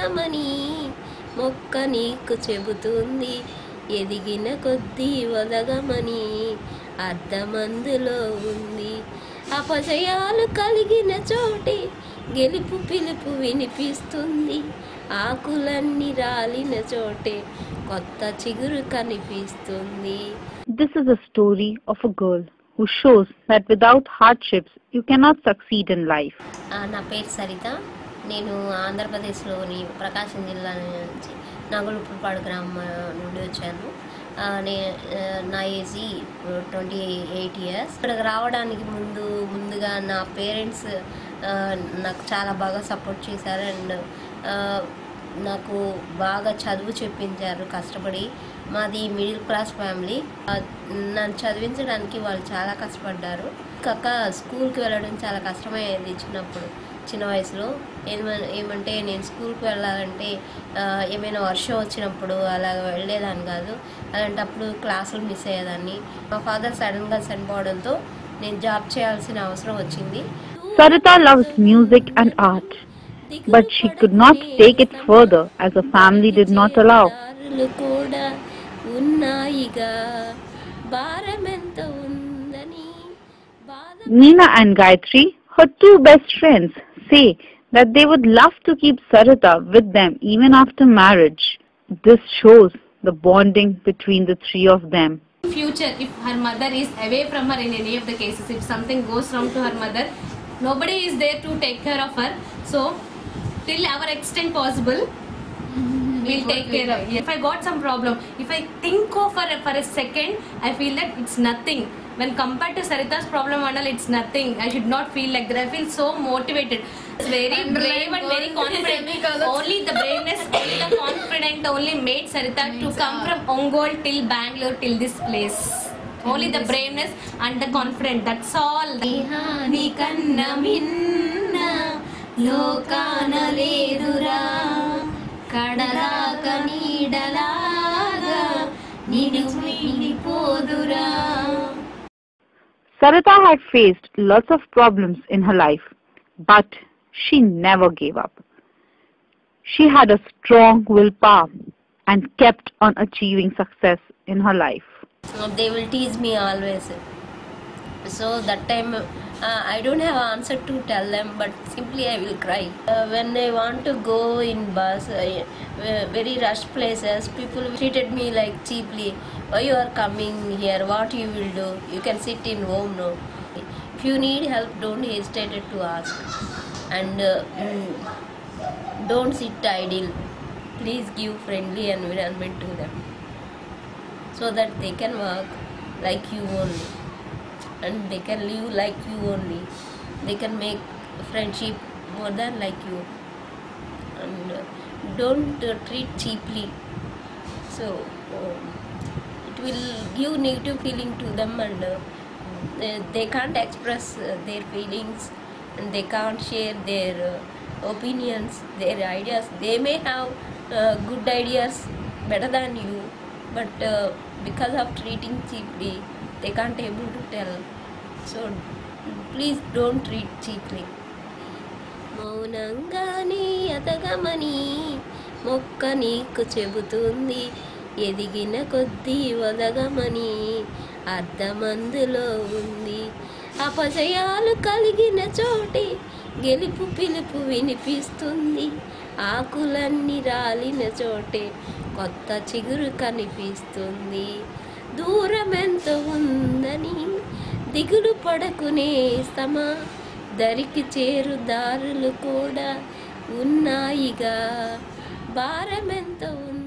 ఎదగమని మొక్క నీకు చెబుతుంది, ఎదిగిన కొద్దీ ఒదగమని అర్థమందులో ఉంది. అపజయాలు కలిగిన చోటే గెలుపు పిలుపు వినిపిస్తుంది, ఆకులన్నీ రాలిన చోటే కొత్త చిగురు కనిపిస్తుంది. This is a story of a girl who shows that without hardships you cannot succeed in life. నా పేరు సరిత. నేను ఆంధ్రప్రదేశ్లోని ప్రకాశం జిల్లా నుంచి నాగులపురపాడు గ్రామం నుండి వచ్చాను. నా ఏజ్ 28 years. ఇక్కడికి రావడానికి ముందుగా నా పేరెంట్స్ నాకు చాలా బాగా సపోర్ట్ చేశారు అండ్ నాకు బాగా చదువు చెప్పించారు కష్టపడి. మాది మిడిల్ క్లాస్ ఫ్యామిలీ. నన్ను చదివించడానికి వాళ్ళు చాలా కష్టపడ్డారు. కాక స్కూల్కి వెళ్ళడం చాలా కష్టమయ్యేది చిన్న వయసులో. ఏమంటే నేను స్కూల్కి వెళ్ళాలంటే ఏమైనా వర్షం వచ్చినప్పుడు అలా వెళ్ళేదాన్ని కాదు. అలాంటప్పుడు క్లాసులు మిస్ అయ్యేదాన్ని. మా ఫాదర్ సడన్గా చనిపోవడంతో నేను జాబ్ చేయాల్సిన అవసరం వచ్చింది. Sarita loves music and art, but she could not take it further as her family did not allow. Neena and Gayatri, her two best friends, say that they would love to keep Sarita with them even after marriage. This shows the bonding between the three of them. In future, if her mother is away from her in any of the cases, if something goes wrong to her mother, nobody is there to take care of her. So, till our extent possible, we'll take care of her. If I got some problem, if I think of her for a second, I feel that it's nothing. When compared to Sarita's problem and all, it's nothing. I should not feel like that. I feel so motivated. It's very brave and very confident. Only the braveness, only the confidence only made Sarita to come from Ongole till Bangalore till this place. Only the braveness and the confidence. That's all. Ni kanna minna lokana ledura kadalaka needalaga nidumi podura. Sarita had faced lots of problems in her life, but she never gave up. She had a strong willpower and kept on achieving success in her life. They will tease me always. So that time I don't have an answer to tell them, but simply I will cry. When I want to go in bus, very rushed places, people treated me like cheaply. Why you are coming here? What you will do? You can sit in home, no? If you need help, don't hesitate to ask. And don't sit idle. Please give friendly environment to them, so that they can work like you only, and they can live like you only. They can make friendship more than like you, and don't treat cheaply. So it will give negative feeling to them, and they can't express their feelings, and they can't share their opinions, their ideas. They may have good ideas better than you, but because of treating cheaply, they can't able to tell. So please don't treat cheaply. మౌనంగానే ఎదగమని మొక్క నీకు చెబుతుంది, ఎదిగిన కొద్దీ ఒదగమని అర్థమందులో ఉంది. అపజయాలు కలిగిన చోటే గెలుపు పిలుపు వినిపిస్తుంది, ఆకులన్నీ రాలిన చోటే కొత్త చిగురు కనిపిస్తుంది. దూరమెంత ఉందని దిగులు పడకునే సమా, దరికి చేరు దారులు కూడా ఉన్నాయిగా, భారమెంత ఉంది.